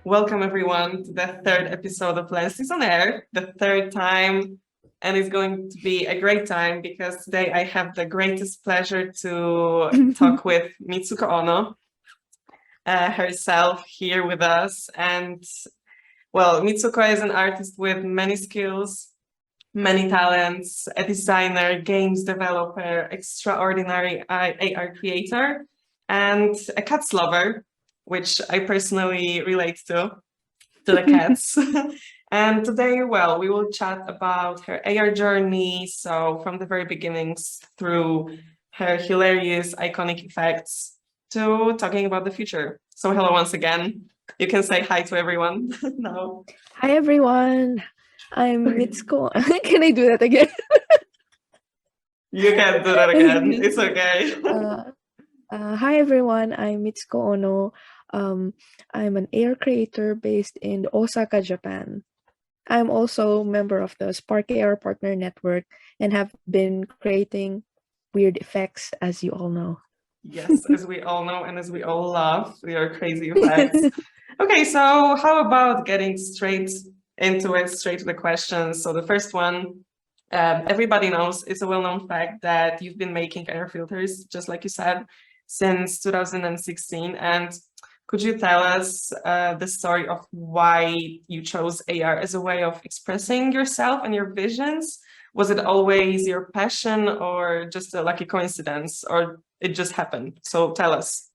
Welcome everyone to the third episode of Lenslist on AiR, the third time, and it's going to be a great time because today I have the greatest pleasure to talk with Mitsuko Ono herself here with us. And well, Mitsuko is an artist with many skills, many talents, a designer, games developer, extraordinary AR creator, and a cats lover, which I personally relate to the cats. And today, well, we will chat about her AR journey. So from the very beginnings through her hilarious, iconic effects to talking about the future. So hello once again. You can say hi to everyone now. Hi everyone, I'm Mitsuko. Can I do that again? You can do that again. It's okay. Hi everyone, I'm Mitsuko Ono. I'm an AR creator based in Osaka, Japan. I'm also a member of the Spark AR Partner Network and have been creating weird effects, as you all know. Yes, as we all know and as we all love, your crazy effects. Okay, so how about getting straight into it, straight to the questions? So the first one, everybody knows, it's a well-known fact that you've been making AR filters, just like you said, since 2016. And could you tell us the story of why you chose AR as a way of expressing yourself and your visions? Was it always your passion or just a lucky coincidence, or it just happened? So tell us.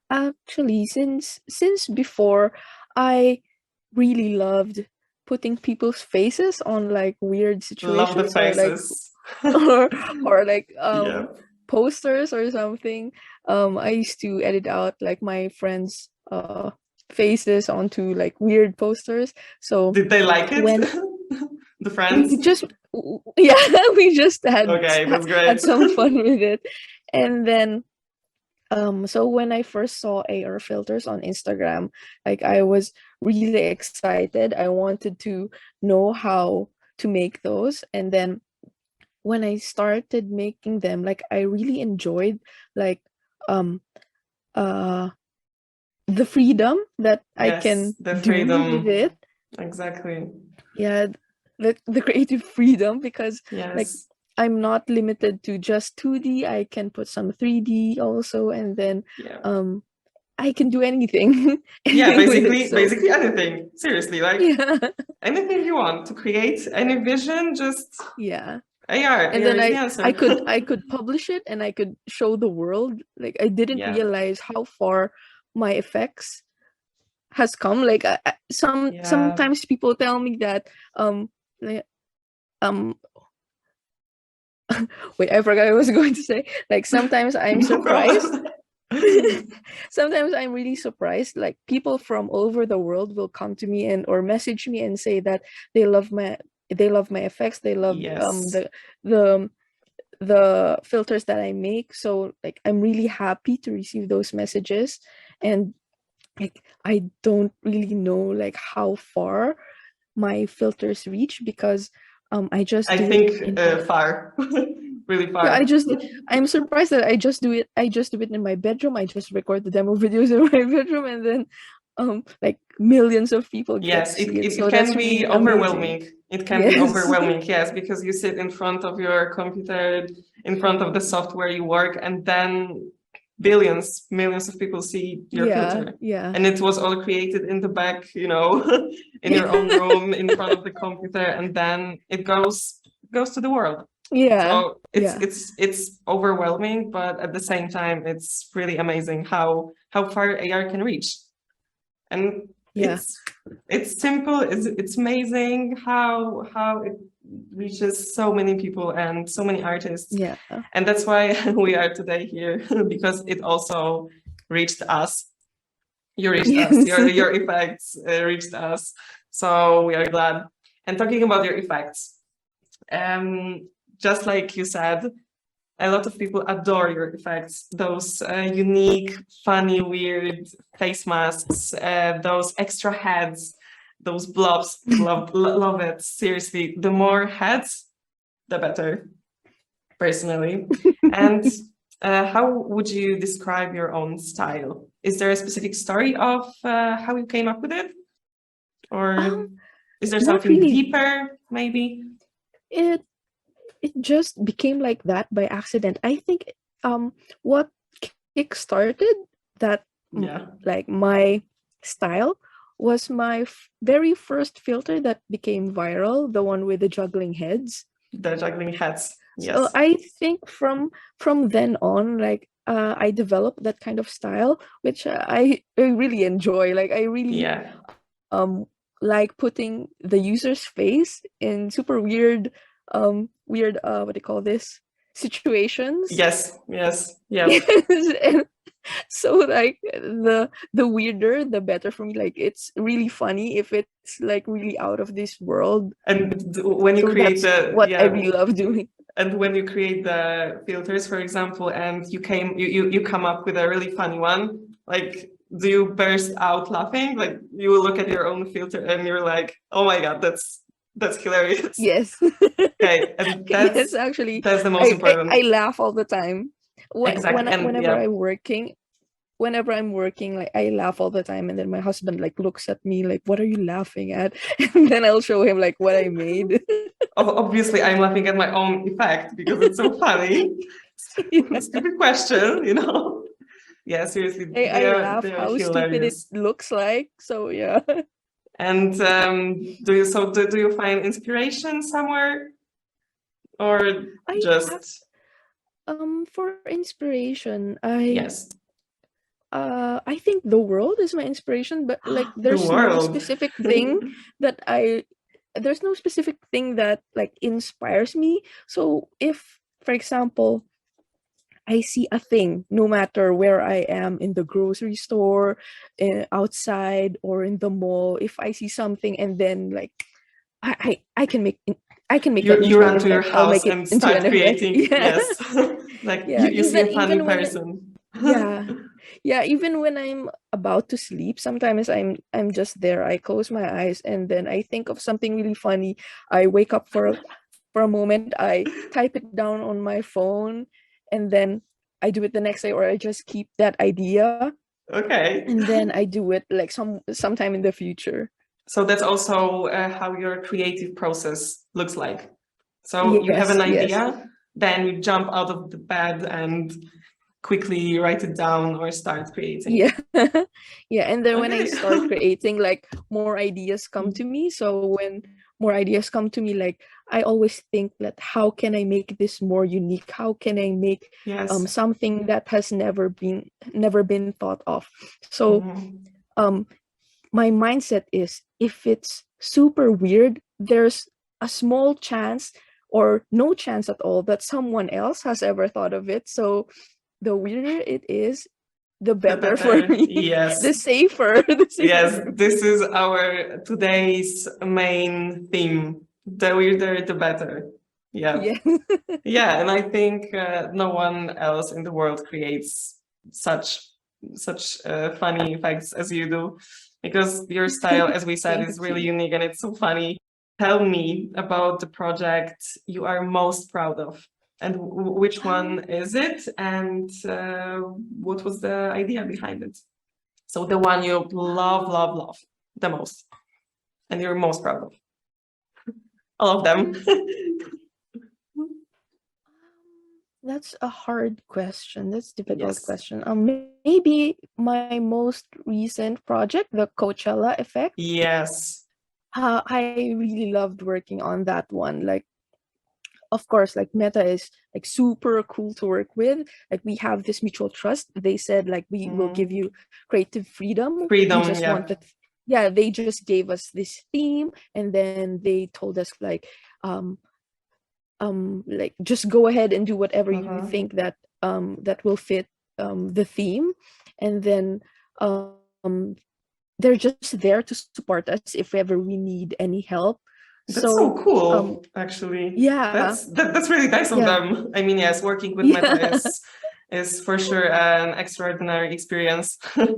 Actually, since before, I really loved putting people's faces on like weird Love the situations faces. or like Yeah. posters or something. I used to edit out like my friends' faces onto like weird posters. So Did they like it? when The friends? yeah, we just Okay, that's great. had some fun with it. And then so when I first saw AR filters on Instagram, like I was really excited. I wanted to know how to make those. And then when I started making them, like I really enjoyed like um uh the freedom that I can Yes, the do with freedom. it. Exactly. Yeah, the creative freedom, because like Yes. I'm not limited to just 2D. I can put some 3D also, and then Yeah. I can do anything. Yeah, anything with it. So basically anything. Seriously, like yeah, anything you want to create, any vision, just yeah. AR. And AR then is the I answer. I could I could publish it and I could show the world. Like I didn't Yeah. realize how far my effects has come. Like Yeah. sometimes people tell me that like, um wait, I forgot what I was going to say. Like sometimes I'm No surprised. problem. Sometimes I'm really surprised. Like people from all over the world will come to me and or message me and say that they love my effects. They love Yes. the the filters that I make. So like I'm really happy to receive those messages. And like I don't really know like how far my filters reach, because I just I do it think in my far. Really yeah, far. I'm surprised that I just do it in my bedroom. I just record the demo videos in my bedroom, and then like millions of people get Yes, to see it. it So can that's be really amazing. overwhelming. It can be Yes. overwhelming, yes, because you sit in front of your computer, in front of the software you work, and then billions, millions of people see your Yeah, filter. yeah. And it was all created in the back, in your own room, in front of the computer, and then it goes to the world. Yeah, So yeah, it's overwhelming, but at the same time, it's really amazing how far AR can reach. And yeah, it's simple, it's amazing how it reaches so many people and so many artists. yeah. And that's why we are today here, because it also reached us. You reached us, Yes. your effects reached us. So we are glad. And talking about your effects, just like you said, a lot of people adore your effects, those unique, funny, weird face masks, those extra heads, those blobs. Love it. Seriously, the more heads, the better, personally. And how would you describe your own style? is there a specific story of how you came up with it? Or is there Not something really. deeper, maybe? It just became like that by accident. I think what kick-started that Yeah, like my style was my very first filter that became viral, the one with the juggling heads. the juggling hats. So Yes. I think from then on, like I developed that kind of style, which I really enjoy. Like I really Yeah. like putting the user's face in super weird what do you call this, situations. Yes. Yes. Yeah. And so like the weirder the better for me. Like it's really funny if it's like really out of this world. And when you So create that's the what I yeah, really love doing. and when you create the filters, for example, and you come up with a really funny one, like do you burst out laughing? Like you will look at your own filter and you're like, oh my god, that's hilarious. Yes. Okay, and Yes, actually, that's the most I important. laugh all the time. Exactly. And Whenever yeah, I'm working, like I laugh all the time, and then my husband like looks at me like, "What are you laughing at?" And then I'll show him like what I made. obviously I'm laughing at my own effect because it's so funny. Yeah. Stupid question, Yeah, seriously, I laugh they are how stupid it hilarious. looks like. So yeah. And do you find inspiration somewhere or I have just for inspiration, yes, I think the world is my inspiration, but like the world? that I there's no specific thing that like inspires me. So if, for example, I see a thing, no matter where I am in the grocery store, outside, or in the mall, if I see something and then like I can make that You into an run to your effect. I'll house make it and into start an effect. creating. Yeah. Yes, like Yeah. you see a funny Even when person. yeah. Yeah, even when I'm about to sleep, sometimes I'm just there. I close my eyes and then I think of something really funny. I wake up for a moment, I type it down on my phone, and then I do it the next day, or I just keep that idea Okay. and then I do it like sometime in the future. So that's also how your creative process looks like. So you have Yes, an yes. idea, then you jump out of the bed and quickly write it down or start creating. Yeah. Yeah, and then when I Okay. start creating, like more ideas come to me. So when more ideas come to me, like I always think that how can I make this more unique? How can I make Yes. something that has never been thought of? So Mhm. um my mindset is, if it's super weird, there's a small chance or no chance at all that someone else has ever thought of it. So the weirder it is, the The better for better. me. Yes. The safer, the safer Yes, for this me. is our today's main theme. The weirder, the better. Yeah. Yeah. Yeah, and I think no one else in the world creates such funny effects as you do, because your style, as we said, is Thank really you. unique and it's so funny. Tell me about the project you are most proud of, and which one Um, is it, and what was the idea behind it? So the one you love, um, love, love the most, and you're most proud of. All of them. um, that's a hard question. That's a difficult Yes. question. Maybe my most recent project, the Coachella effect. Yes. I really loved working on that one. Like, of course, like Meta is like super cool to work with. Like we have this mutual trust. They said like we will give Mhm. you creative freedom. We Freedom. just Yeah. wanted, yeah, they just gave us this theme, and then they told us um like just go ahead and do whatever you Uh-huh. think that will fit the theme. And then they're just there to support us if ever we need any help. That's So so cool, actually. yeah, That's really nice of yeah. them. I mean, yes, working with Meta Yeah. is for sure an extraordinary experience, Yeah,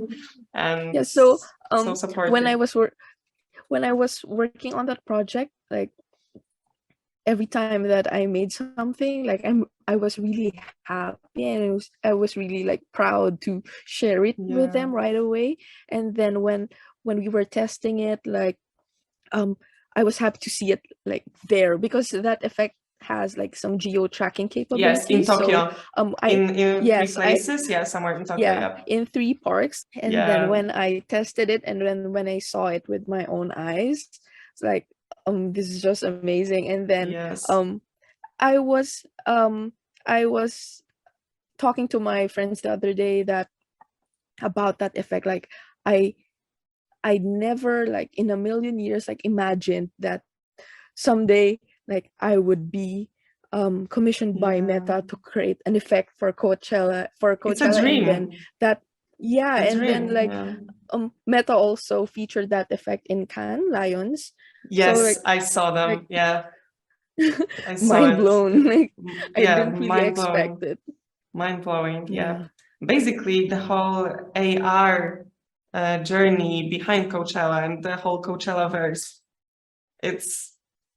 and so so when supportive. I was working on that project, like every time that I made something, like I was really happy, and I was really like proud to share it with Yeah. them right away. And then when we were testing it, like um I was happy to see it like there, because that effect has like some geo tracking Yes, in capabilities. So Tokyo. I In three yes, I places. Yeah, somewhere in Tokyo. yeah, Yeah. in 3 parks. And then Yeah. when I tested it, and then when I saw it with my own eyes, it's like this is just amazing. And then Yes. um I was I was talking to my friends the other day that about that effect. Like I I never, like in a million years, like imagined that someday, like I would be commissioned by Yeah. Meta to create an effect for It's a Coachella. And then dream. that yeah, A and then dream. like Yeah. Meta also featured that effect in Cannes Lions. So Yes, I saw like them. Yeah, I saw mind it. blown. Like I Yeah, didn't really mind expect blowing. it. Mind blowing. Yeah. Yeah. Basically, the whole AR journey behind Coachella and the whole Coachella verse. It's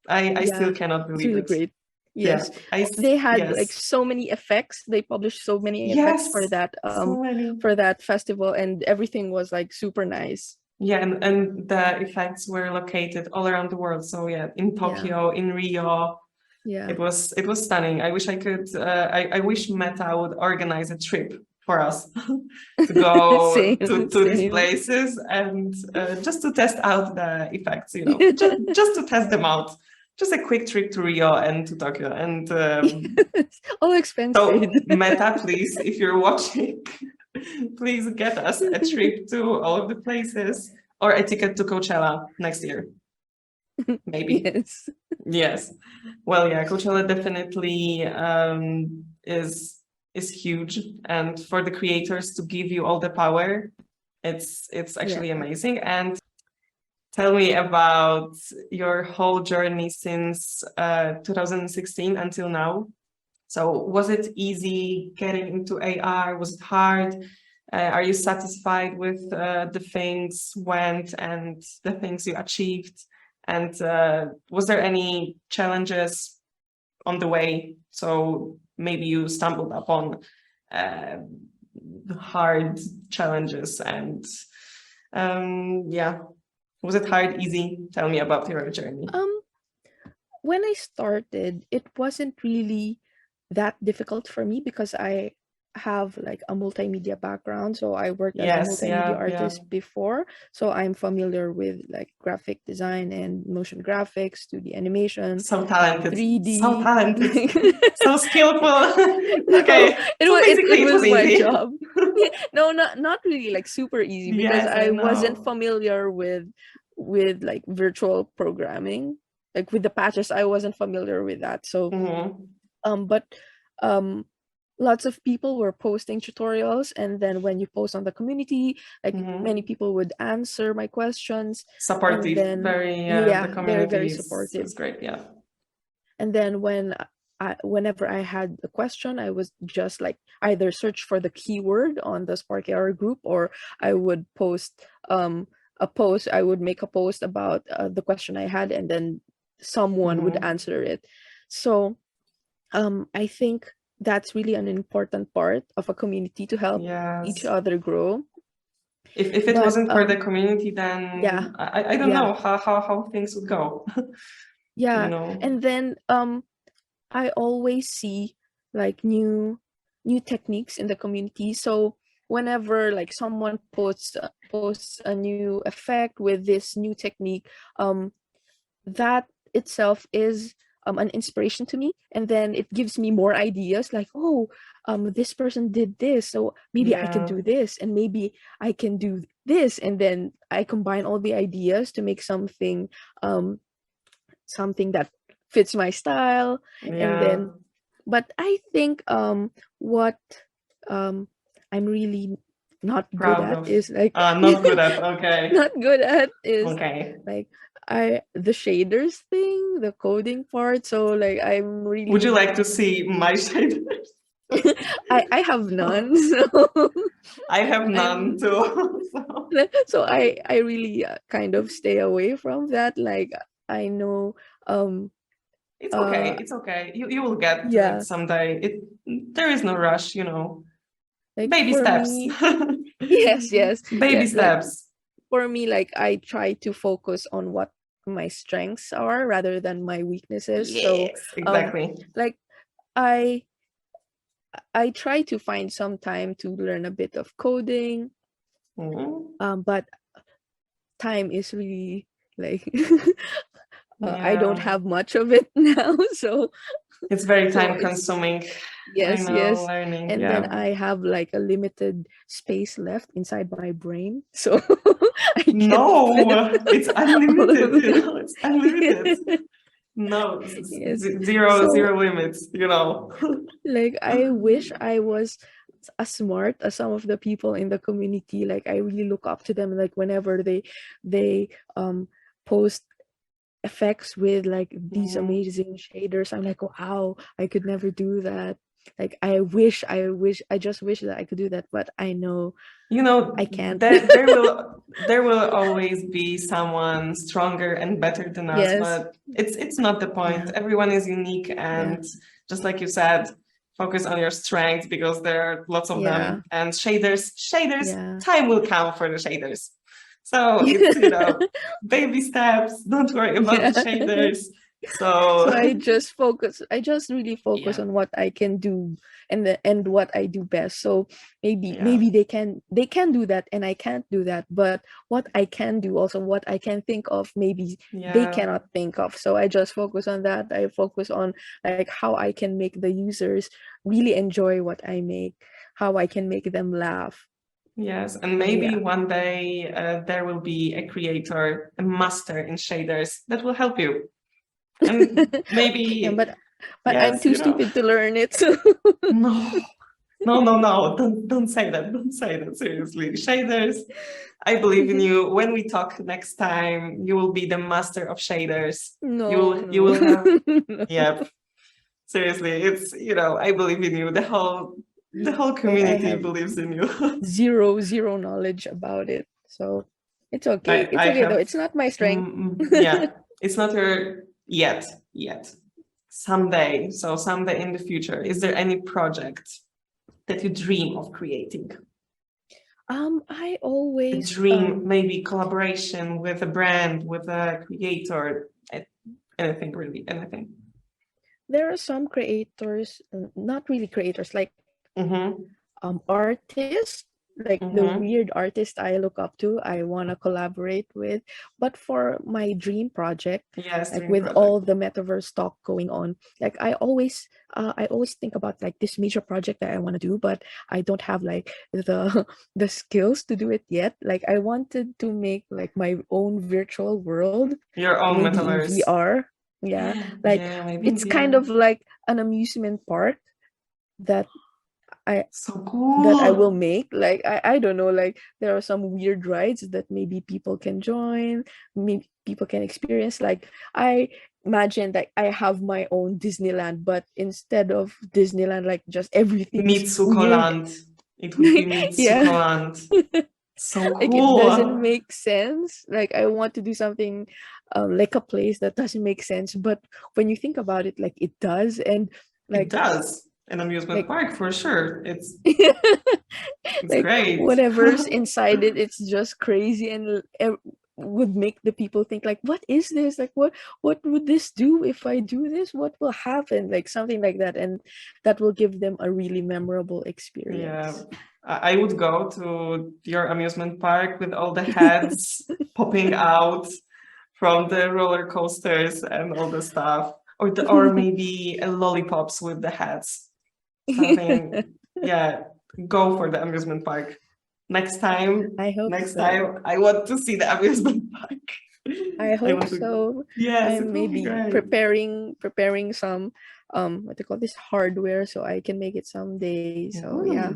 I still Yeah, cannot it's believe really it. great. Yeah. Yes. They had like Yes. so many effects. They published so many effects Yes. So many. for that festival, and everything was like super nice. Yeah, and the effects were located all around the world. So yeah, in Yeah. Tokyo, in Rio, Yeah. it was stunning. I wish I could. I wish Meta would organize a trip for us to go Same, to these same. places and just to test out the effects. You know, just to test them out. Just a quick trip to Rio and to Tokyo. And Yes. All expense so paid. Meta, please, if you're watching, please get us a trip to all of the places or a ticket to Coachella next year, maybe. Yes. Yes. Well, yeah, Coachella definitely is huge, and for the creators to give you all the power, it's Yeah. actually amazing. And tell me about your whole journey since 2016 until now. So was it easy getting into AR? Was it hard? Are you satisfied with the things went and the things you achieved? And was there any challenges on the way? So maybe you stumbled upon uh, hard challenges and yeah, was it hard, easy? Tell me about your journey. Um, when I started, it wasn't really that difficult for me because I have like a multimedia background. So I worked as a Yes, multimedia yeah, yeah. artist before. So I'm familiar with like graphic design and motion graphics, 2D animation, So talented, so 3D. talented, Like so skillful. no, Okay, so it basically it was was my easy. job. No, not really like super easy, because Yes, I I wasn't know. familiar with like virtual programming. Like with the patches, I wasn't familiar with that. So Mhm, but um lots of people were posting tutorials, and then when you post on the community, like many mhm. people would answer my questions. And Supportive, then very, the yeah, very community supportive. is great, yeah. And then whenever I had a question, I was just like either search for the keyword on the Spark AR group, or I would post a post. I would make a post about the question I had, and then someone would Mhm. answer it. So I think that's really an important part of a community, to help each Yes. other grow. If it But wasn't for the community, yeah, then I don't yeah, know how things would go, you yeah. know? And then I always see like new techniques in the community. So whenever like someone posts a new effect with this new technique, um that itself is an inspiration to me, and then it gives me more ideas, like, oh, this person did this, so maybe I can Yeah, do this, and maybe I can do this, and then I combine all the ideas to make um something that fits my style. And yeah. then but I think what um I'm really not good Proud at of. is like Not good at, okay. not good at is Okay. like I the shaders thing, the coding part. So like I'm Would you really like to see my shaders? I have none. So I have none I'm too. So. so I really kind of stay away from that. Like I know um It's okay. Uh, It's okay. You will get to it yeah, someday. There is no rush, like Baby for steps. me, yes, yes, Baby yeah, like steps. for me, like I try to focus on what my strengths are rather than my weaknesses. So, Yes, um, exactly. like I I try to find some time to learn a bit of coding, Mhm. but time is really like I don't Yeah, have much of it now. So it's very so time it's consuming. I yes, know, yes. learning. And then Yeah. I have like a limited space left inside my brain. So I can't fit No, it's all unlimited, of it. it's unlimited. No, Yes. zero, So zero limits. like I wish I was as smart as some of the people in the community. Like I really look up to them, like whenever they post effects with like these Mhm. amazing shaders, I'm like, wow, I could never do that. Like I just wish that I could do that, but I know I can't. There will always be someone stronger and better than us, Yes. but it's not the point. Yeah. Everyone is unique, Yeah. and just like you said, focus on your strengths because there are lots of Yeah. them. And shaders, Yeah. time will come for the shaders. So it's Yeah. baby steps. Don't worry about the Yeah. shaders. So So I just really focus yeah, on what I can do and what I do best. So yeah, maybe they can do that and I can't do that, but what I can do, also what I can think of, maybe they yeah. cannot think of. So I just focus on that. I focus on like how I can make the users really enjoy what I make, how I can make them laugh. Yes, and So maybe yeah. one day there will be a creator, a master in shaders that will help you. And Yeah, maybe, but I'm yes, too stupid to learn it. So no, no, don't say that. Don't say that, seriously. Shaders, I believe in you. When we talk next time, you will be the master of shaders. no, You no. will have, No. yep, seriously, I believe in you. The whole Like I community have believes in you. zero knowledge about it. So it's okay. I It's I okay though. have It's not my strength. yeah, it's not her yet. Someday, so someday in the future, is there any project that you dream of creating? I A always dream, maybe collaboration with a brand, with a creator, anything really, anything. there are some creators, not really creators, like Mm-hmm. artists, like the Mm-hmm. weird artist I look up to, I want to collaborate with. But for my dream project, Yes, like dream with project. all the metaverse talk going on, like I always think about like this major project that I want to do, but I don't have like the the skills to do it yet. Like I wanted to make like my own virtual world, Your own maybe in metaverse. VR. Yeah, like Yeah, maybe in it's kind VR. of like an amusement park that I So that I will cool. make. Like I don't know, like there are some weird rides that maybe people can join, maybe people can experience. Like I imagine that I have my own Disneyland, but instead of Disneyland, like just everything's Mitsuko weird. Land. It would be Mitsuko Yeah. Land. So Like it doesn't cool. make sense. Like I want to do something like a place that doesn't make sense, but when you think about it, like it does. And It like does. An amusement like park for sure. It's like great. whatever's inside it, it's just crazy and would make the people think like, what is this? Like what would this do if I do this? What will happen? Like something like that, and that will give them a really memorable Yeah. experience. I would go to your amusement park with all the heads popping out from the roller coasters and all the stuff. Or maybe lollipops with the heads. Something, yeah, go for the amusement park. Next time, I hope next so. time I want to see the amusement park. I I hope want to, so. yes, it I'm will be maybe great. preparing some what they call this, hardware, so I can make it someday. So yeah. Yeah,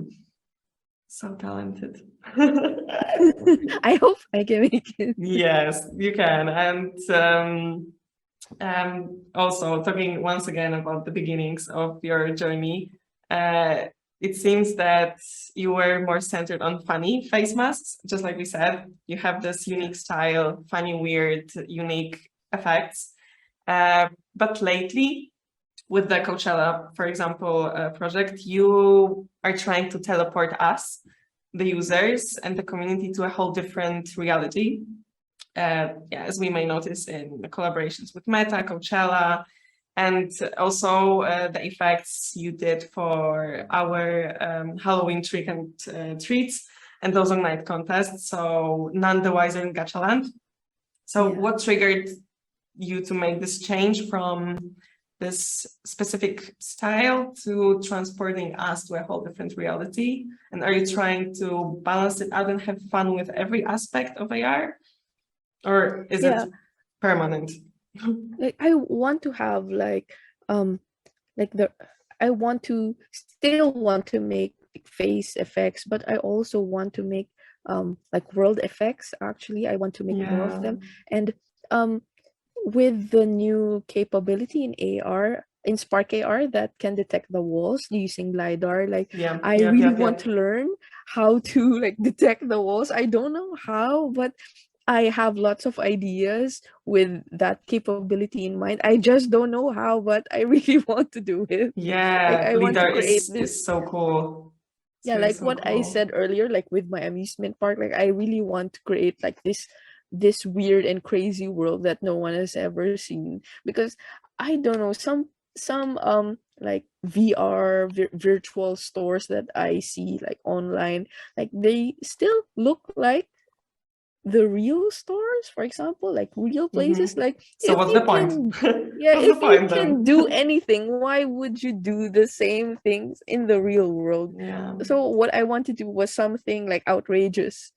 so talented. I hope I can make it. Yes, you can. And also talking once again about the beginnings of your journey, uh, it seems that you were more centered on funny face masks, just like we said. You have this Yeah. unique style, funny, weird, unique effects. Uh, But lately, with the Coachella, for example, project, you are trying to teleport us, the users and the community, to a whole different reality. As we may notice in the collaborations with Meta, Coachella, and also the effects you did for our Halloween trick and treats and those online contests. So none the wiser in Gachaland. So what triggered you to make this change from this specific style to transporting us to a whole different reality? And are you trying to balance it out and have fun with every aspect of AR? Or is it permanent? Like I want to have like the I want to still want to make face effects, but I also want to make like world effects. Actually, I want to make more of them. And with the new capability in AR, in Spark AR, that can detect the walls using LiDAR, like I really want to learn how to like detect the walls. I don't know how, but I have lots of ideas with that capability in mind. I just don't know how, but I really want to do it. Like I want to LiDAR create this. is so cool. It's Yeah, really like so what I cool. said earlier, like with my amusement park, like I really want to create like this weird and crazy world that no one has ever seen. Because I don't know, some like VR virtual stores that I see like online, like they still look like the real stores, for example, like real places. Like So if what's you the point? What's the if you point can then? do anything, why would you do the same things in the real world? So what I want to do was something like outrageous,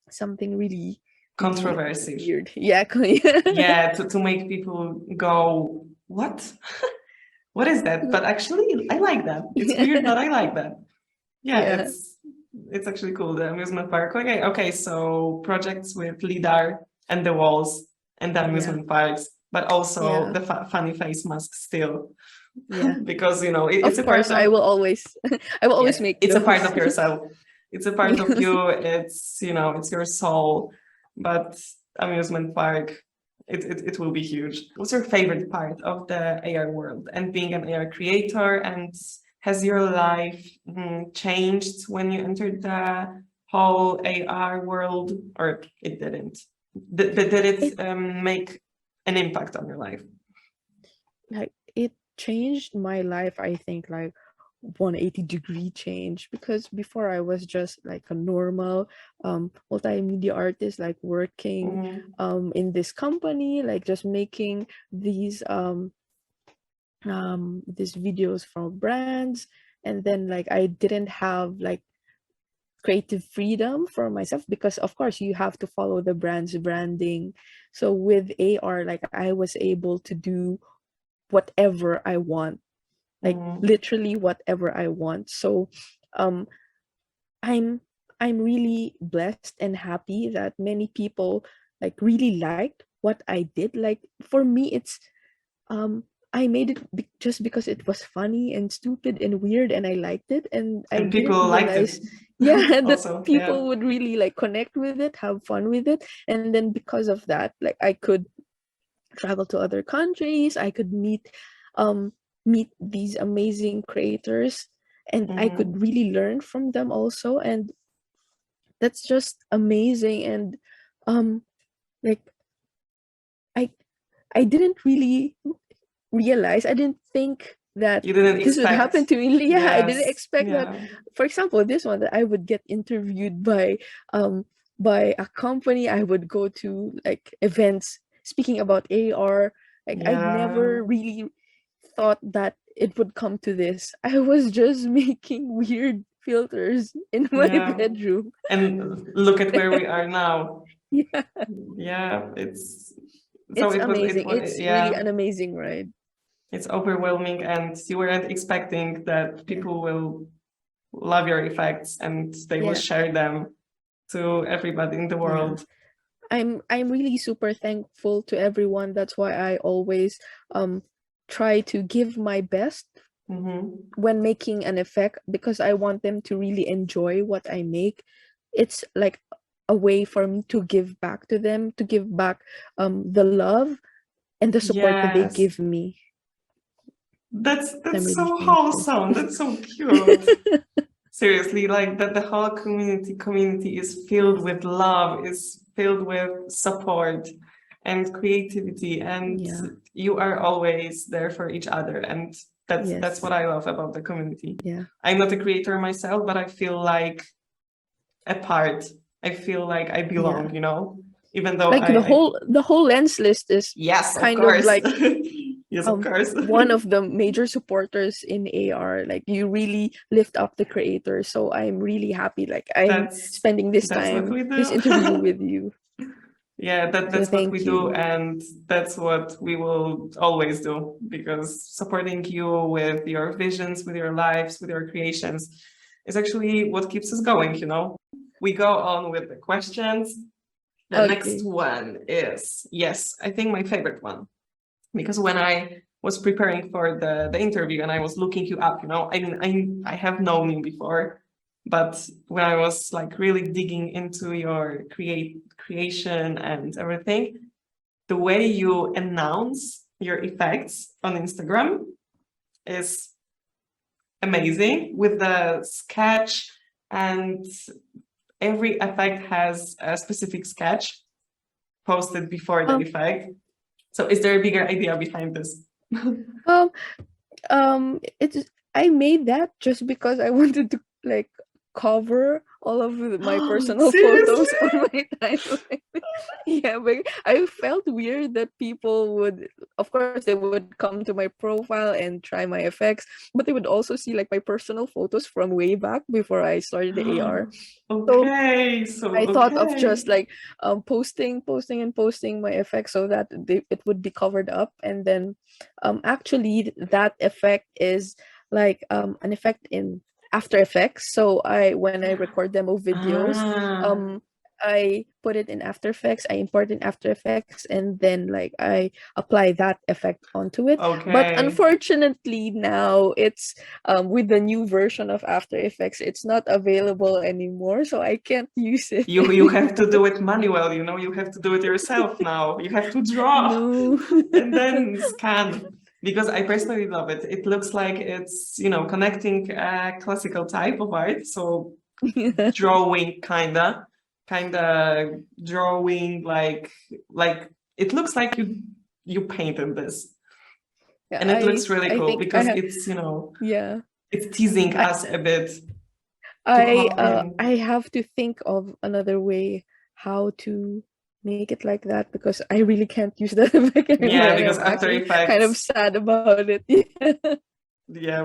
something really Controversy. weird. Yeah. To make people go, what? What is that? But actually, I like that. It's weird, but I like that. Yeah. It's actually cool. The amusement park. Okay. So projects with LiDAR and the walls and the amusement parks, but also the funny face mask still. Yeah. Because it's Of a part course, I of will always I will always make it's a part those. of yourself. It's a part of you. It's it's your soul. But amusement park, it will be huge. What's your favorite part of the AR world and being an AR creator? And has your life changed when you entered the whole AR world, or it didn't? Did it make an impact on your life? Like it changed my life, I think, like 180-degree change, because before I was just like a normal multimedia artist, like working in this company, like just making these videos for brands. And then like I didn't have like creative freedom for myself, because of course you have to follow the brand's branding. So with AR, like I was able to do whatever I want, like literally whatever I want. So um I'm I'm really blessed and happy that many people like really liked what I did. Like for me, it's um I made it just because it was funny and stupid and weird, and I liked it, and I And didn't people liked it. realize that Also, people would really like connect with it, have fun with it. And then because of that, like I could travel to other countries, I could um meet these amazing creators, and I could really learn from them also. And that's just amazing. And um like I I didn't really realize, I didn't think that you didn't this would expect. happen to me. Yeah, I didn't Yes. expect that. For example, this one, that I would get interviewed by a company. I would go to like events speaking about AR. Like I never really thought that it would come to this. I was just making weird filters in my bedroom. And look at where we are now. Yeah, It's so it's it amazing. was It's really an amazing ride. it's overwhelming, and you weren't expecting that Yeah. people will love your effects and they will Yeah. share them to everybody in the Yeah. world. I'm really super thankful to everyone. That's why I always try to give my best when making an effect, because I want them to really enjoy what I make. It's like a way for me to give back to them, to give back the love and the support that they Yes. give me. That's I'm really so thankful. wholesome. That's so cute. Seriously, like that the whole community is filled with love, is filled with support and creativity, and Yeah. you are always there for each other. And that's Yes. what I love about the community. Yeah. I'm not a creator myself, but I feel like a part. I feel like I belong, Yeah. you know, even though Like the whole Lenslist is yes, of kind of course. like Yes, of course. one of the major supporters in AR. Like you really lift up the creator. So I'm really happy. Like I'm That's spending this what time, we this do. interview with you. Yeah, So that's what we thank do, you. and that's what we will always do, because supporting you with your visions, with your lives, with your creations is actually what keeps us going, you know. We go on with the questions. The next Okay. one is, yes, I think my favorite one, because when I was preparing for the interview and I was looking you up, you know, I mean, I have known you before, but when I was like really digging into your creation and everything, the way you announce your effects on Instagram is amazing, with the sketch, and every effect has a specific sketch posted before the Um, effect. So is there a bigger idea behind this? um, it's I made that just because I wanted to like cover all of my personal Seriously? photos on my timeline. Yeah, but I felt weird that people would, of course, they would come to my profile and try my effects, but they would also see like my personal photos from way back before I started the AR. So Okay, so I thought of okay. just like posting my effects so that it would be covered up, and then actually that effect is like an effect in After Effects. So when I record demo videos, Ah, um I put it in After Effects, I import in After Effects, and then like I apply that effect onto it. But okay. unfortunately now it's with the new version of After Effects, it's not available anymore, so I can't use it You have to do anymore. it manual, you know, you have to do it yourself now. You have to draw No. and then scan. Because I personally love it. It looks like it's, you know, connecting a classical type of art. So Yeah. drawing kinda drawing like it looks like you painted this. Yeah, And it looks really I cool think I because have, it's, you know, yeah. it's teasing I us a bit to hop in. I have to think of another way how to make it like that, because I really can't use that effect anymore, Yeah, and because I'm After actually kind of Effects, sad about it. Yeah. yeah,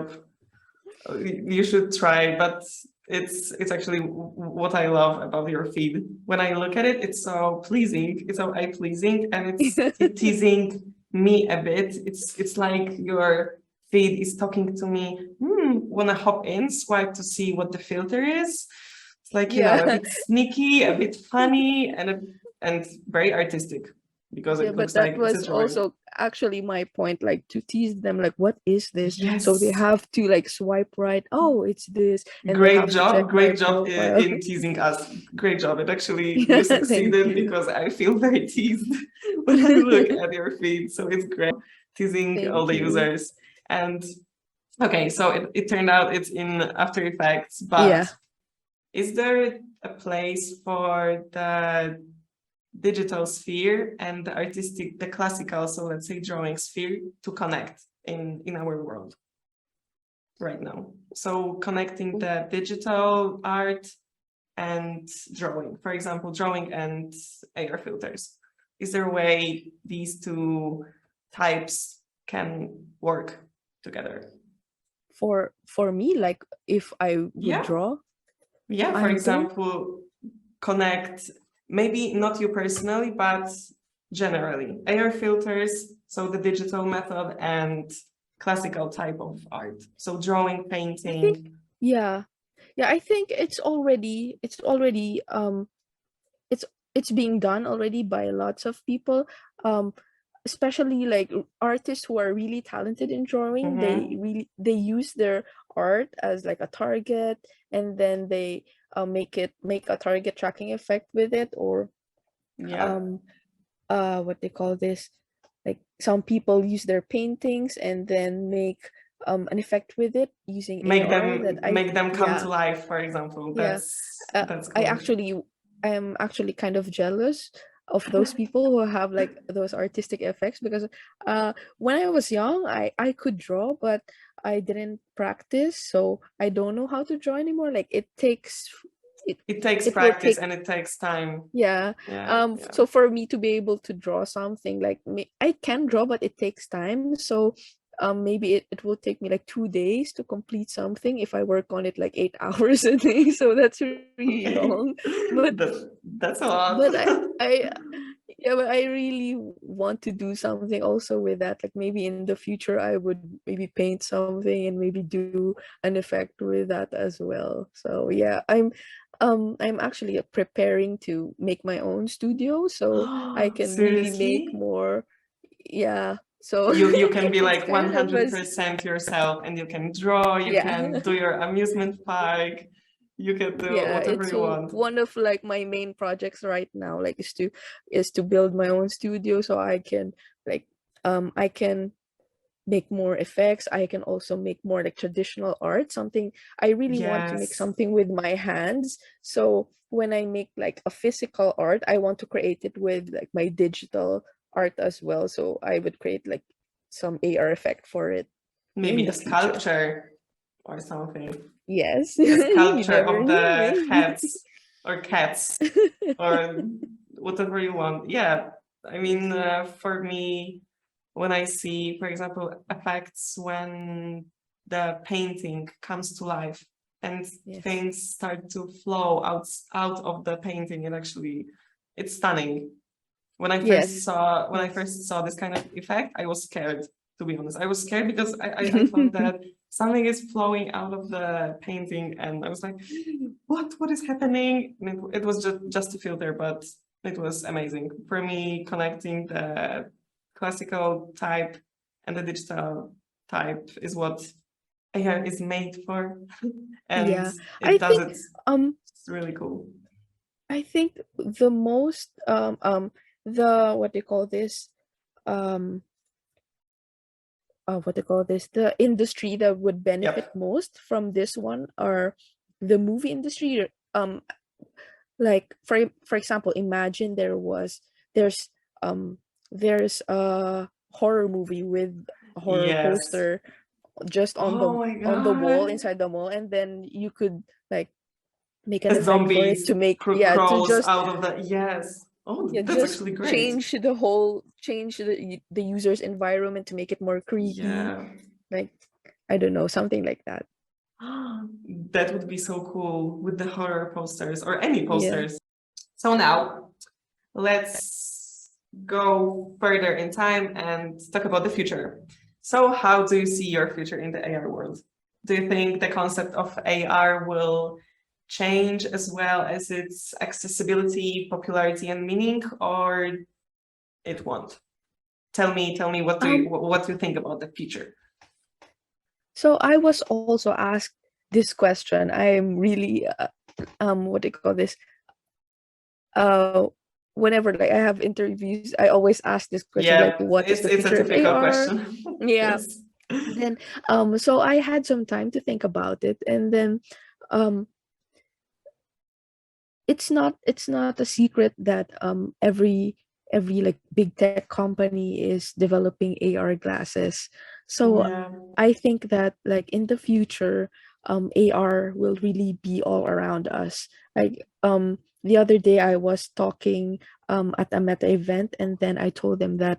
you should try, but it's actually what I love about your feed. When I look at it, it's so pleasing, it's so eye pleasing, and it's teasing me a bit. It's like your feed is talking to me. Wanna hop in, swipe to see what the filter is. It's like, you know, a Yeah. bit sneaky, a bit funny, and very artistic, because Yeah, it but looks that like it's a was drawing. also actually my point, like to tease them, like, what is this? So they Yes. have to like swipe right. Oh, it's this, and they have to check my Great job profile. in teasing us. Great job. It actually, Yeah, you thank succeeded, you. because I feel very teased when I look at your feed. So it's great teasing all Thank the you. users. And okay, so it turned out it's in After Effects, but Yeah. is there a place for the digital sphere and the artistic, the classical, so let's say drawing sphere, to connect in our world right now? So connecting the digital art and drawing, for example, drawing and AR filters. Is there a way these two types can work together? For me, like if I would Yeah. draw, Yeah, for I think, example, connect, maybe not you personally, but generally, AR filters, so the digital method, and classical type of art. So drawing, I think, painting. yeah. Yeah, I think it's already it's it's being done already by lots of people. Um Especially like artists who are really talented in drawing, Mhm. they use their art as like a target, and then they make a target tracking effect with it, or Yeah. um what they call this, like some people use their paintings and then make an effect with it using AR that make them come to yeah, life, for example. yeah. That's I cool. actually am actually kind of jealous of those people who have like those artistic effects because when I was young, I could draw, but I didn't practice, so I don't know how to draw anymore. Like it It takes it will practice take and it takes time. yeah. Yeah, yeah. So for me to be able to draw something like me, I can draw, but it takes time. So maybe it will take me like 2 days to complete something if I work on it like 8 hours a day. So that's really Okay. long. But That's a lot. but I yeah, but I really want to do something also with that. Like maybe in the future I would maybe paint something and maybe do an effect with that as well. So yeah, I'm actually preparing to make my own studio so I can really make Seriously? more. Yeah. So You can be it's like kind of a 100% yourself and you can draw, you yeah. can do your amusement park, you can do Yeah, whatever it's you want. one of like my main projects right now, like is to build my own studio so I can make more effects. I can also make more like traditional art, something I really want to make Yes, something with my hands. So when I make like a physical art, I want to create it with like my digital art as well. So I would create like some AR effect for it in maybe a the future. sculpture or something. Yes, A you sculpture never of know, the maybe. heads or cats or whatever you want. Yeah, I mean, for me, when I see, for example, effects when the painting comes to life and Yes. things start to flow out of the painting, it's stunning. Yes. When I Yes. first saw this kind of effect, I was scared, to be honest. I was scared because I thought that something is flowing out of the painting, and I was like, what is happening? And it was just a filter, but it was amazing. For me, connecting the classical type and the digital type is what AR is made for. And Yeah. I it does think it. um It's really cool. I think the most the what do you call this? Um what do you call this? The industry that would benefit Yep. most from this one are the movie industry. Like for example, imagine there's um there's a horror movie with a horror Yes. poster just Oh my on the wall God. inside the mall, and then you could like make an As effect for it zombies to make yeah to crawls just out of the, yes. Oh, yeah that's just actually great. change the user's environment to make it more creepy, Yeah. like I don't know, something like that. That would be so cool with the horror posters or any Yeah. posters. So now let's go further in time and talk about the future. So how do you see your future in the AR world? Do you think the concept of AR will change as well as its accessibility, popularity, and meaning, or it won't? Tell me um what you think about the future. so I was also asked this question. I'm really what do you call this, uh whenever like I have interviews, I always ask this question like, Yeah, what is the it's a future of typical AR? question. Yeah. Yes. Then so I had some time to think about it, and then um it's not a secret that every like big tech company is developing AR glasses. So Yeah. I think that like in the future, AR will really be all around us. Like the other day I was talking at a Meta event, and then I told them that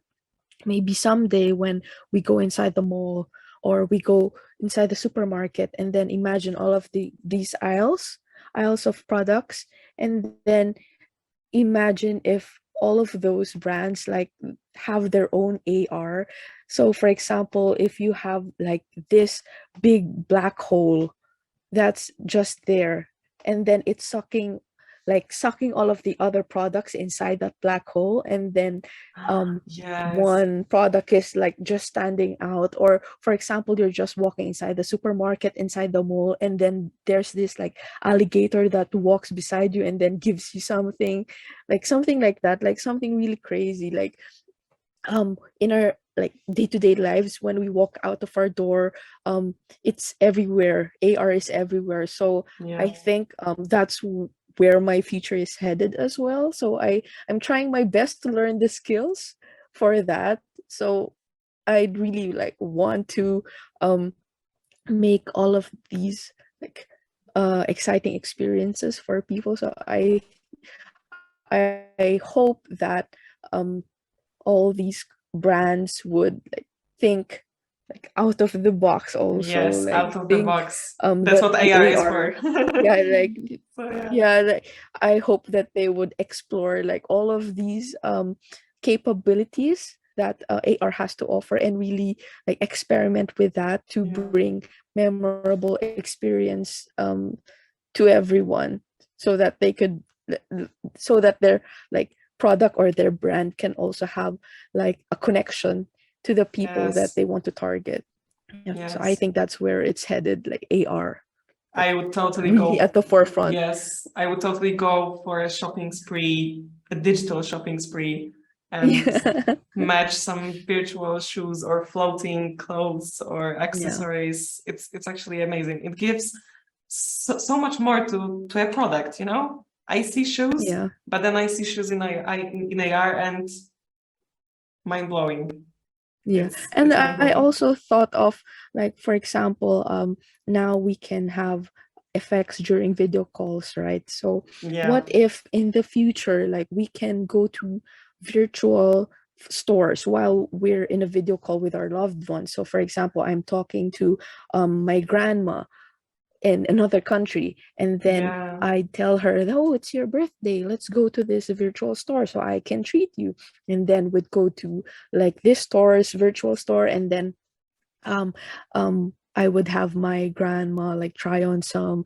maybe someday when we go inside the mall or we go inside the supermarket, and then imagine all of these aisles of products, and then imagine if all of those brands like have their own AR. So for example, if you have like this big black hole that's just there, and then it's sucking all of the other products inside that black hole, and then um Yes. one product is like just standing out. Or for example, you're just walking inside the supermarket, inside the mall, and then there's this like alligator that walks beside you and then gives you something like that, like something really crazy. Like in our like day-to-day lives when we walk out of our door. It's everywhere. AR is everywhere. So I Yeah. think that's where my future is headed as well. So I'm trying my best to learn the skills for that. So I'd really like want to um make all of these like exciting experiences for people. So I hope that all these brands would like think like out of the box also, Yes, like out of the think box. That's what the AR is AR. for. Yeah, like So yeah. yeah, like I hope that they would explore like all of these capabilities that AR has to offer and really like experiment with that to Yeah. bring memorable experience to everyone, so that they could so that their like product or their brand can also have like a connection to the people that Yes. they want to target. Yeah, so I Yes. think that's where it's headed, like AR, like I would totally really go. at the forefront. Yes, I would totally go for a shopping spree, a digital shopping spree, and Yeah. match some virtual shoes or floating clothes or Yeah. accessories. It's actually amazing. It gives so much more to a product, you know? I see shoes, Yeah. but then I see shoes in AR and mind blowing. Yeah. And It's mind I blowing. also thought of like, for example, now we can have effects during video calls, right? So Yeah. what if in the future, like we can go to virtual stores while we're in a video call with our loved ones? So for example, I'm talking to my grandma in another country, and then Yeah. I tell her, oh, it's your birthday, let's go to this virtual store so I can treat you. And then we'd go to like this store's virtual store, and then um I would have my grandma like try on some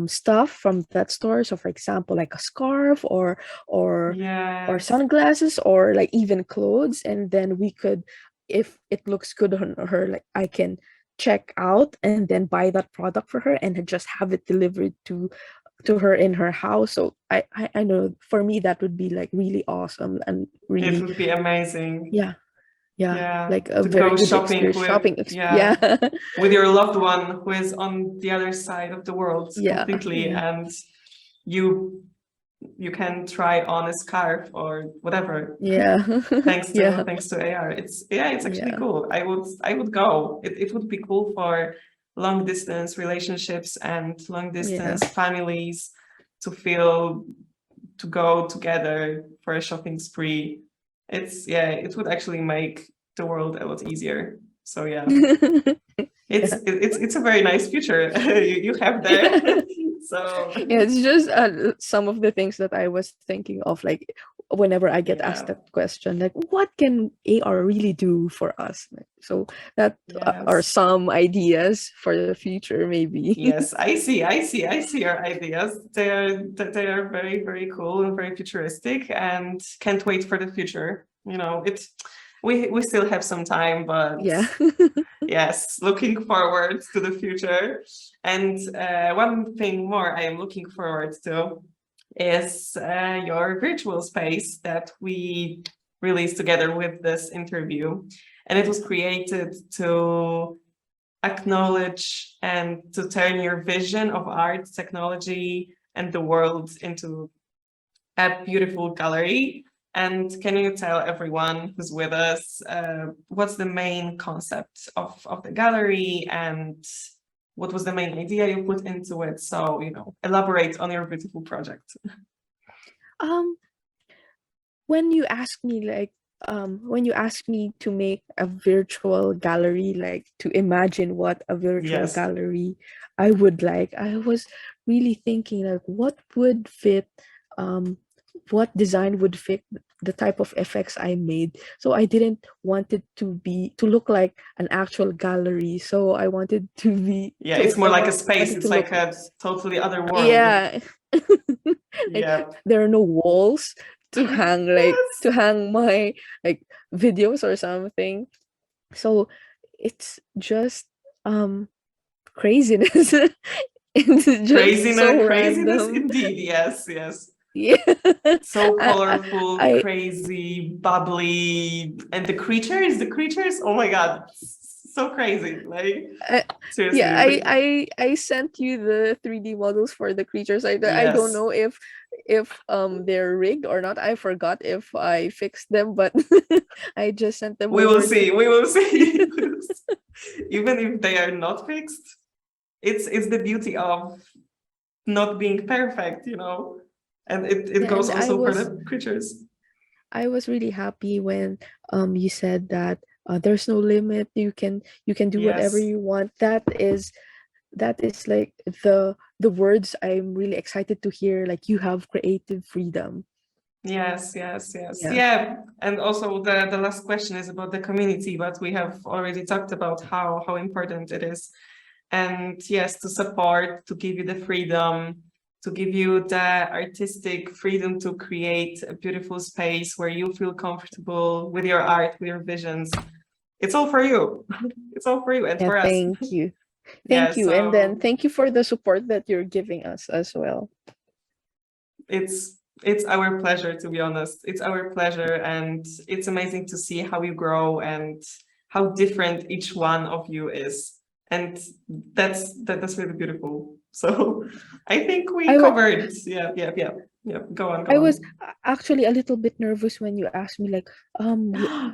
stuff from that store. So for example, like a scarf or or Yes. sunglasses or like even clothes. And then we could, if it looks good on her, like I can check out and then buy that product for her and just have it delivered to her in her house. So I know for me that would be like really awesome and It really, would be amazing. yeah, yeah, Yeah. like a To very go good shopping experience, with, yeah. yeah, with your loved one who is on the other side of the world Yeah, completely, yeah, and you you can try on a scarf or whatever yeah. Yeah, thanks to AR. It's actually yeah, cool. I would go. It would be cool for long distance relationships and long yeah. distance families to feel to go together for a shopping spree. It would actually make the world a lot easier. So yeah, Yeah. it's a very nice future you have there. So Yeah, it's just some of the things that I was thinking of, like whenever I get asked yeah, that question, like what can AR really do for us? Like, so that are yes. some ideas for the future, maybe. Yes, I see your ideas. They are very, very cool and very futuristic, and can't wait for the future. You know, we still have some time, but Yeah. yes, looking forward to the future. And one thing more I am looking forward to is your virtual space that we released together with this interview. And it was created to acknowledge and to turn your vision of art, technology, and the world into a beautiful gallery. And can you tell everyone who's with us what's the main concept of the gallery and what was the main idea you put into it? So, you know, elaborate on your beautiful project. um when you ask me like when you ask me to make a virtual gallery, like to imagine what a virtual Yes. gallery I would like, I was really thinking like what would fit, um what design would fit the type of effects I made. So I didn't want it to look like an actual gallery. So I wanted to be Yeah, to it's more I like a wanted to space. It's look, like a totally other world. yeah. Like Yeah. there are no walls to hang, like Yes. to hang my like videos or something. So it's just craziness. It's just so Craziness random. indeed. Yes, yes. Yeah. So I, colorful, I crazy, bubbly, and the creatures, oh my god, so crazy. Like I, yeah, seriously, I sent you the 3D models for the creatures. I don't yes, know if they're rigged or not. I forgot if I fixed them, but I just sent them we will over to see. We will you. see. Even if they are not fixed, it's the beauty of not being perfect, and it Yeah, goes and also for the creatures. I was really happy when you said that there's no limit. You can do whatever Yes, you want. That is like the words I'm really excited to hear. Like, you have creative freedom. yes, yes, yes, Yeah. yeah. And also the last question is about the community, but we have already talked about how important it is. And yes, to support, to give you the freedom, to give you the artistic freedom to create a beautiful space where you feel comfortable with your art, with your visions. It's all for you. It's all for you and Yeah, for us. thank you. Yeah, Thank you. And then so thank you for the support that you're giving us as well. it's our pleasure, to be honest. It's our pleasure, and it's amazing to see how you grow and how different each one of you is. And that's really beautiful. So I think we I was covered. Yeah, yeah, yeah, yeah. Go on, go I was on. actually a little bit nervous when you asked me, like, we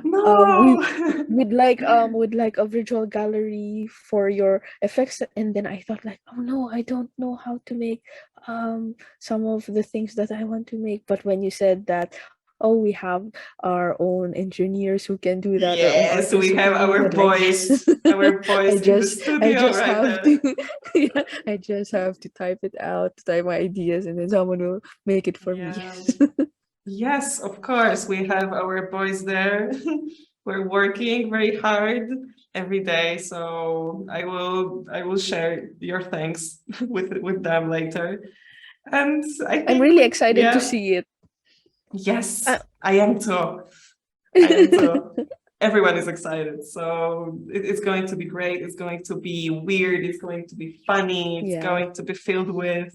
No. would like a virtual gallery for your effects, and then I thought, like, oh no, I don't know how to make some of the things that I want to make. But when you said that, oh, we have our own engineers who can do that, our own Yes, artists we who have can do our that, like, yes. boys, our I boys in the just I studio just right have there. to yeah, I just have to type it out, type my ideas, and then someone will make it for me. Yeah. Yes, of course. We have our boys there. We're working very hard every day. So I will share your thanks with them later. And I I'm think really we excited to yeah. see it. Yes, Uh, I am too. I am too. Everyone is excited. So it's going to be great. It's going to be weird. It's going to be funny. It's yeah. going to be filled with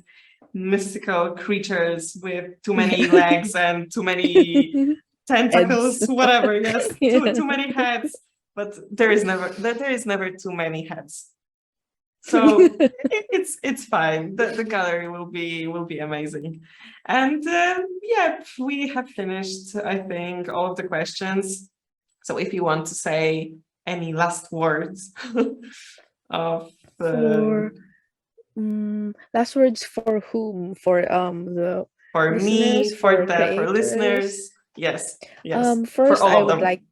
mystical creatures with too many Yeah. legs and too many Heads. tentacles, whatever. Yes, too Yeah. too many heads. But there is never too many heads. So it's fine. The gallery will be amazing. And yeah, we have finished, I think, all of the questions. So if you want to say any last words of For last words for whom? For the for listeners, me, for for creators. listeners, yes, yes, for First all I of would them. like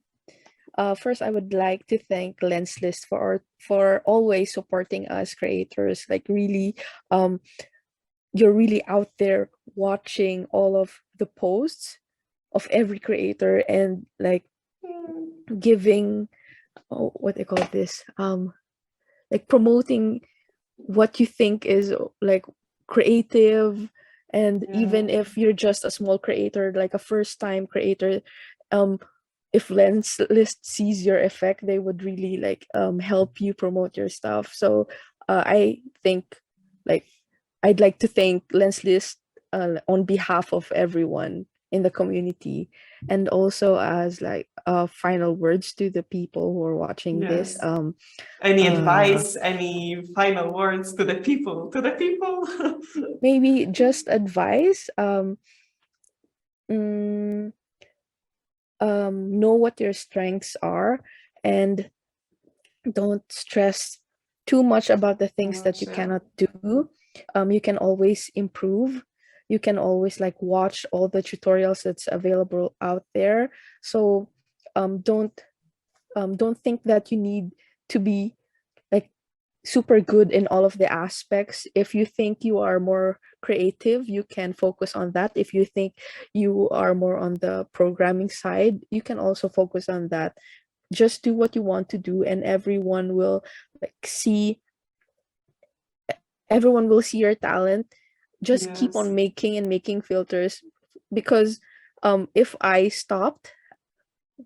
first I would like to thank Lenslist for always supporting us creators. Like, really, um you're really out there watching all of the posts of every creator, and like giving, oh, what they call this, like promoting what you think is like creative. And Yeah. even if you're just a small creator, like a first time creator, um if Lens List sees your effect, they would really like help you promote your stuff. So I think, like, I'd like to thank Lens List on behalf of everyone in the community, and also as like final words to the people who are watching this. Yes. Any Uh advice, any final words to the people? To the people? Maybe just advice. Mm, know what your strengths are, and don't stress too much about the things that you Much, yeah. cannot do. You can always improve. You can always like watch all the tutorials that's available out there. So don't don't think that you need to be like super good in all of the aspects. If you think you are more creative, you can focus on that. If you think you are more on the programming side, you can also focus on that. Just do what you want to do, and like see everyone will see your talent. Just keep Yes. on making and making filters, because if I stopped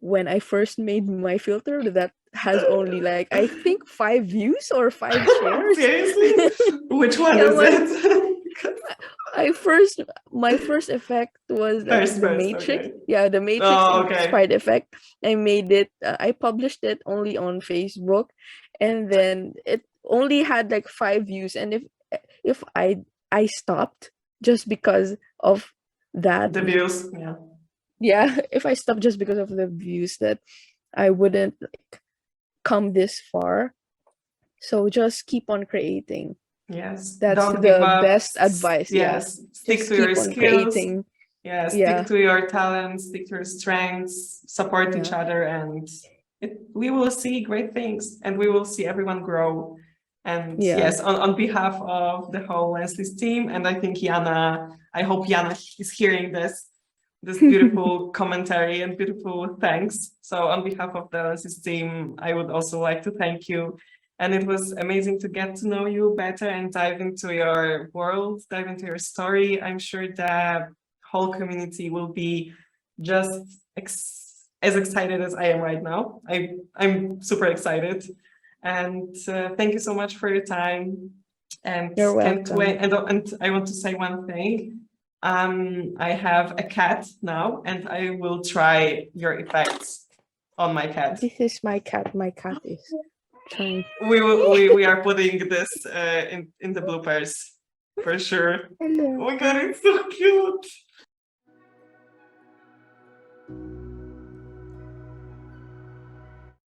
when I first made my filter, that has only like, I think, 5 views or 5 shares. Seriously? Which one Yeah, is it? My first effect was the Matrix. Okay. Yeah, the Matrix Oh, and okay. Sprite effect. I published it only on Facebook, and then it only had like 5 views. And if I stopped just because of that, The views, yeah. yeah, if I stopped just because of the views, that I wouldn't like come this far. So just keep on creating. Yes. That's Don't give the up. best advice. Yeah. Yes. Stick Just to your keep on skills. creating. Yeah. Stick Yeah. to your talents, stick to your strengths, support each Yeah. other, and we will see great things and we will see everyone grow. And Yeah. yes, on behalf of the whole Lenslist team, and I think Jana, I hope Jana is hearing this beautiful commentary and beautiful thanks. So on behalf of the Lenslist team, I would also like to thank you. And it was amazing to get to know you better and dive into your world, dive into your story. I'm sure the whole community will be just as excited as I am right now. I'm super excited. And thank you so much for your time. And You're can't wait. welcome. And I want to say one thing. I have a cat now, and I will try your effects on my cat. This is my cat. My cat is trying. We are putting this in the bloopers for sure. Hello. Oh my god, it's so cute.